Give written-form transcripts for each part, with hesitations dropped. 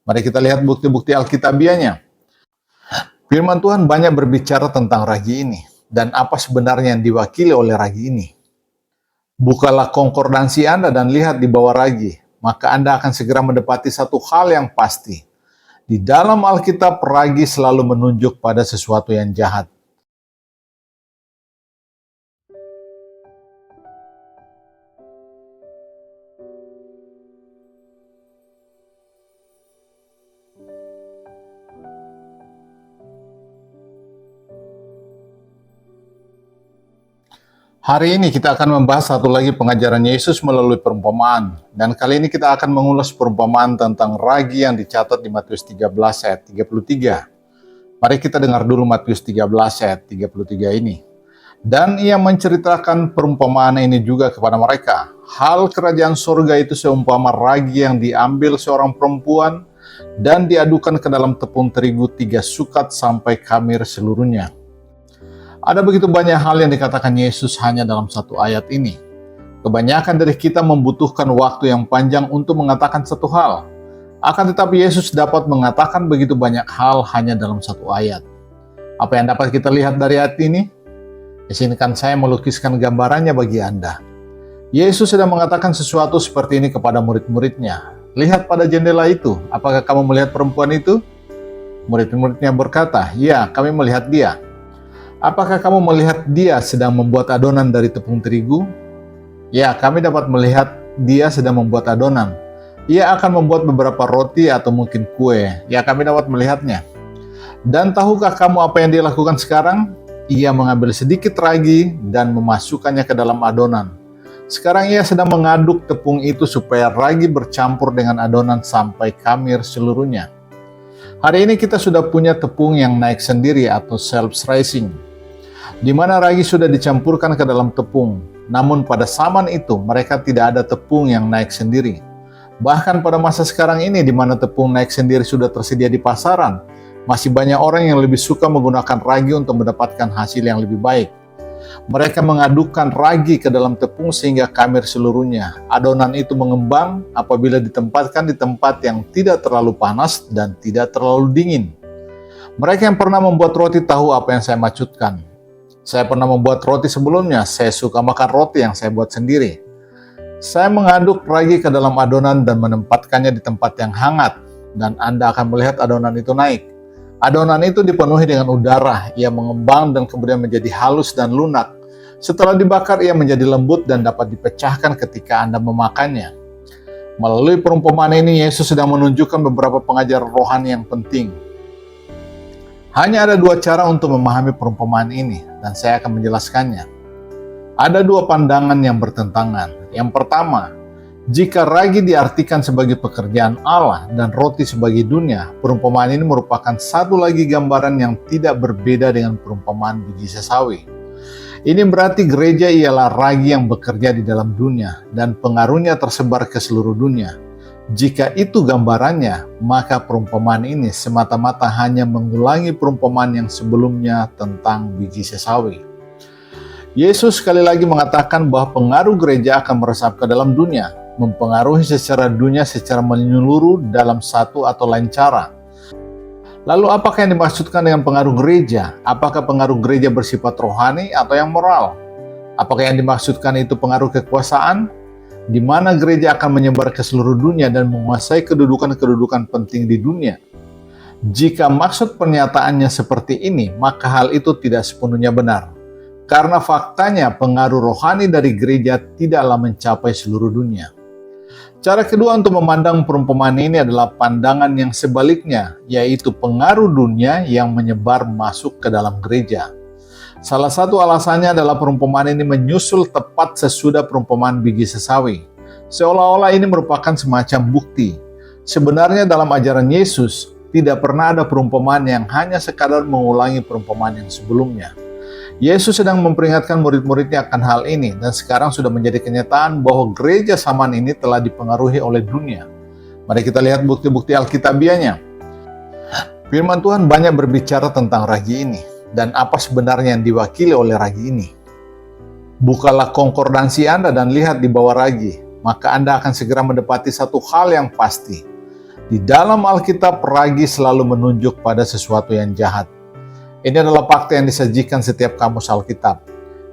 Mari kita lihat bukti-bukti Alkitabiahnya. Firman Tuhan banyak berbicara tentang ragi ini, dan apa sebenarnya yang diwakili oleh ragi ini. Bukalah konkordansi Anda dan lihat di bawah ragi, maka Anda akan segera mendapati satu hal yang pasti. Di dalam Alkitab, ragi selalu menunjuk pada sesuatu yang jahat. Hari ini kita akan membahas satu lagi pengajaran Yesus melalui perumpamaan. Dan kali ini kita akan mengulas perumpamaan tentang ragi yang dicatat di Matius 13 ayat 33. Mari kita dengar dulu Matius 13 ayat 33 ini. Dan ia menceritakan perumpamaan ini juga kepada mereka. Hal kerajaan surga itu seumpama ragi yang diambil seorang perempuan dan diadukan ke dalam tepung terigu 3 sukat sampai khamir seluruhnya. Ada begitu banyak hal yang dikatakan Yesus hanya dalam satu ayat ini. Kebanyakan dari kita membutuhkan waktu yang panjang untuk mengatakan satu hal. Akan tetapi Yesus dapat mengatakan begitu banyak hal hanya dalam satu ayat. Apa yang dapat kita lihat dari ayat ini? Izinkan saya melukiskan gambarannya bagi Anda. Yesus sedang mengatakan sesuatu seperti ini kepada murid-muridnya. Lihat pada jendela itu, apakah kamu melihat perempuan itu? Murid-muridnya berkata, ya, kami melihat dia. Apakah kamu melihat dia sedang membuat adonan dari tepung terigu? Ya, kami dapat melihat dia sedang membuat adonan. Ia akan membuat beberapa roti atau mungkin kue. Ya, kami dapat melihatnya. Dan tahukah kamu apa yang dia lakukan sekarang? Ia mengambil sedikit ragi dan memasukkannya ke dalam adonan. Sekarang ia sedang mengaduk tepung itu supaya ragi bercampur dengan adonan sampai khamir seluruhnya. Hari ini kita sudah punya tepung yang naik sendiri atau self-rising, di mana ragi sudah dicampurkan ke dalam tepung. Namun pada zaman itu mereka tidak ada tepung yang naik sendiri. Bahkan pada masa sekarang ini di mana tepung naik sendiri sudah tersedia di pasaran, masih banyak orang yang lebih suka menggunakan ragi untuk mendapatkan hasil yang lebih baik. Mereka mengadukkan ragi ke dalam tepung sehingga khamir seluruhnya. Adonan itu mengembang apabila ditempatkan di tempat yang tidak terlalu panas dan tidak terlalu dingin. Mereka yang pernah membuat roti tahu apa yang saya maksudkan. Saya pernah membuat roti sebelumnya, saya suka makan roti yang saya buat sendiri. Saya mengaduk ragi ke dalam adonan dan menempatkannya di tempat yang hangat, dan Anda akan melihat adonan itu naik. Adonan itu dipenuhi dengan udara, ia mengembang dan kemudian menjadi halus dan lunak. Setelah dibakar, ia menjadi lembut dan dapat dipecahkan ketika Anda memakannya. Melalui perumpamaan ini, Yesus sedang menunjukkan beberapa pengajaran rohani yang penting. Hanya ada dua cara untuk memahami perumpamaan ini, dan saya akan menjelaskannya. Ada dua pandangan yang bertentangan. Yang pertama, jika ragi diartikan sebagai pekerjaan Allah dan roti sebagai dunia, perumpamaan ini merupakan satu lagi gambaran yang tidak berbeda dengan perumpamaan biji sesawi. Ini berarti gereja ialah ragi yang bekerja di dalam dunia, dan pengaruhnya tersebar ke seluruh dunia. Jika itu gambarannya, maka perumpamaan ini semata-mata hanya mengulangi perumpamaan yang sebelumnya tentang biji sesawi. Yesus sekali lagi mengatakan bahwa pengaruh gereja akan meresap ke dalam dunia, mempengaruhi secara dunia secara menyeluruh dalam satu atau lain cara. Lalu apakah yang dimaksudkan dengan pengaruh gereja? Apakah pengaruh gereja bersifat rohani atau yang moral? Apakah yang dimaksudkan itu pengaruh kekuasaan? Di mana gereja akan menyebar ke seluruh dunia dan menguasai kedudukan-kedudukan penting di dunia. Jika maksud pernyataannya seperti ini, maka hal itu tidak sepenuhnya benar. Karena faktanya pengaruh rohani dari gereja tidaklah mencapai seluruh dunia. Cara kedua untuk memandang perumpamaan ini adalah pandangan yang sebaliknya, yaitu pengaruh dunia yang menyebar masuk ke dalam gereja. Salah satu alasannya adalah perumpamaan ini menyusul tepat sesudah perumpamaan biji sesawi. Seolah-olah ini merupakan semacam bukti. Sebenarnya dalam ajaran Yesus, tidak pernah ada perumpamaan yang hanya sekadar mengulangi perumpamaan yang sebelumnya. Yesus sedang memperingatkan murid-muridnya akan hal ini, dan sekarang sudah menjadi kenyataan bahwa gereja zaman ini telah dipengaruhi oleh dunia. Mari kita lihat bukti-bukti Alkitabiahnya. Firman Tuhan banyak berbicara tentang ragi ini, dan apa sebenarnya yang diwakili oleh ragi ini. Bukalah konkordansi Anda dan lihat di bawah ragi, maka Anda akan segera mendapati satu hal yang pasti. Di dalam Alkitab, ragi selalu menunjuk pada sesuatu yang jahat. Ini adalah fakta yang disajikan setiap kamus Alkitab.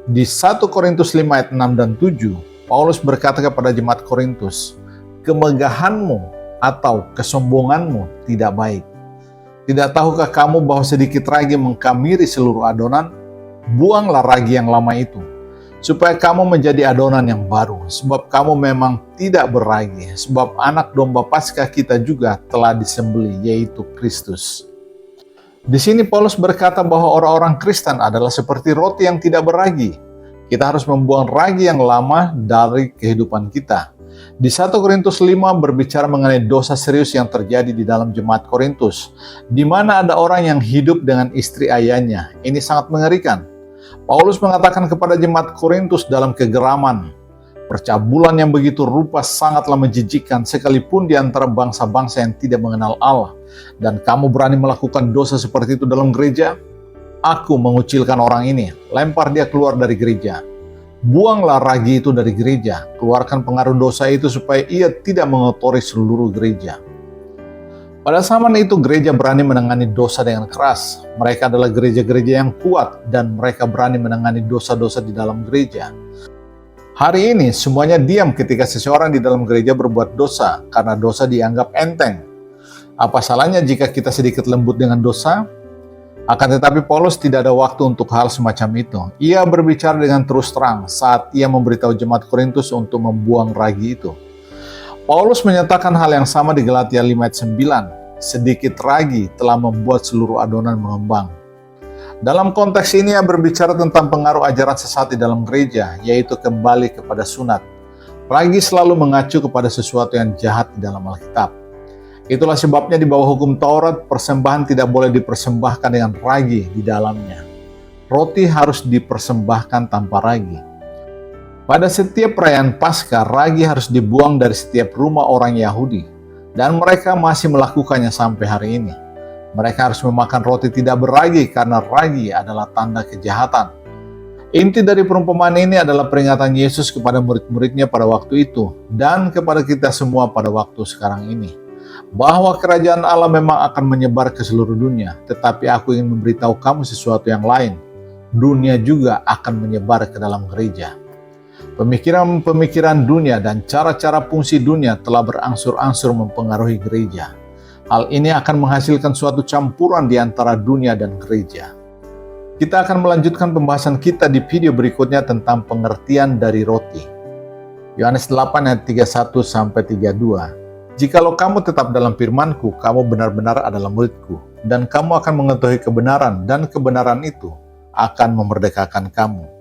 Di 1 Korintus 5 ayat 6 dan 7, Paulus berkata kepada jemaat Korintus, "Kemegahanmu atau kesombonganmu tidak baik. Tidak tahukah kamu bahwa sedikit ragi mengkamiri seluruh adonan? Buanglah ragi yang lama itu, supaya kamu menjadi adonan yang baru, sebab kamu memang tidak berragi, sebab anak domba Paskah kita juga telah disembelih, yaitu Kristus." Di sini Paulus berkata bahwa orang-orang Kristen adalah seperti roti yang tidak berragi. Kita harus membuang ragi yang lama dari kehidupan kita. Di 1 Korintus 5 berbicara mengenai dosa serius yang terjadi di dalam jemaat Korintus, di mana ada orang yang hidup dengan istri ayahnya. Ini sangat mengerikan. Paulus mengatakan kepada jemaat Korintus dalam kegeraman, "Percabulan yang begitu rupa sangatlah menjijikkan sekalipun di antara bangsa-bangsa yang tidak mengenal Allah. Dan kamu berani melakukan dosa seperti itu dalam gereja? Aku mengucilkan orang ini, lempar dia keluar dari gereja. Buanglah ragi itu dari gereja, keluarkan pengaruh dosa itu supaya ia tidak mengotori seluruh gereja." Pada zaman itu gereja berani menangani dosa dengan keras. Mereka adalah gereja-gereja yang kuat dan mereka berani menangani dosa-dosa di dalam gereja. Hari ini semuanya diam ketika seseorang di dalam gereja berbuat dosa karena dosa dianggap enteng. Apa salahnya jika kita sedikit lembut dengan dosa? Akan tetapi Paulus tidak ada waktu untuk hal semacam itu. Ia berbicara dengan terus terang saat ia memberitahu jemaat Korintus untuk membuang ragi itu. Paulus menyatakan hal yang sama di Galatia 5 ayat 9. Sedikit ragi telah membuat seluruh adonan mengembang. Dalam konteks ini ia berbicara tentang pengaruh ajaran sesat di dalam gereja, yaitu kembali kepada sunat. Ragi selalu mengacu kepada sesuatu yang jahat di dalam Alkitab. Itulah sebabnya di bawah hukum Taurat, persembahan tidak boleh dipersembahkan dengan ragi di dalamnya. Roti harus dipersembahkan tanpa ragi. Pada setiap perayaan Paskah, ragi harus dibuang dari setiap rumah orang Yahudi, dan mereka masih melakukannya sampai hari ini. Mereka harus memakan roti tidak berragi karena ragi adalah tanda kejahatan. Inti dari perumpamaan ini adalah peringatan Yesus kepada murid-muridnya pada waktu itu, dan kepada kita semua pada waktu sekarang ini, bahwa kerajaan Allah memang akan menyebar ke seluruh dunia, tetapi aku ingin memberitahu kamu sesuatu yang lain. Dunia juga akan menyebar ke dalam gereja. Pemikiran-pemikiran dunia dan cara-cara fungsi dunia telah berangsur-angsur mempengaruhi gereja. Hal ini akan menghasilkan suatu campuran di antara dunia dan gereja. Kita akan melanjutkan pembahasan kita di video berikutnya tentang pengertian dari roti. Yohanes 8 ayat 31-32. "Jikalau kamu tetap dalam firman-Ku, kamu benar-benar adalah murid-Ku, dan kamu akan mengetahui kebenaran, dan kebenaran itu akan memerdekakan kamu."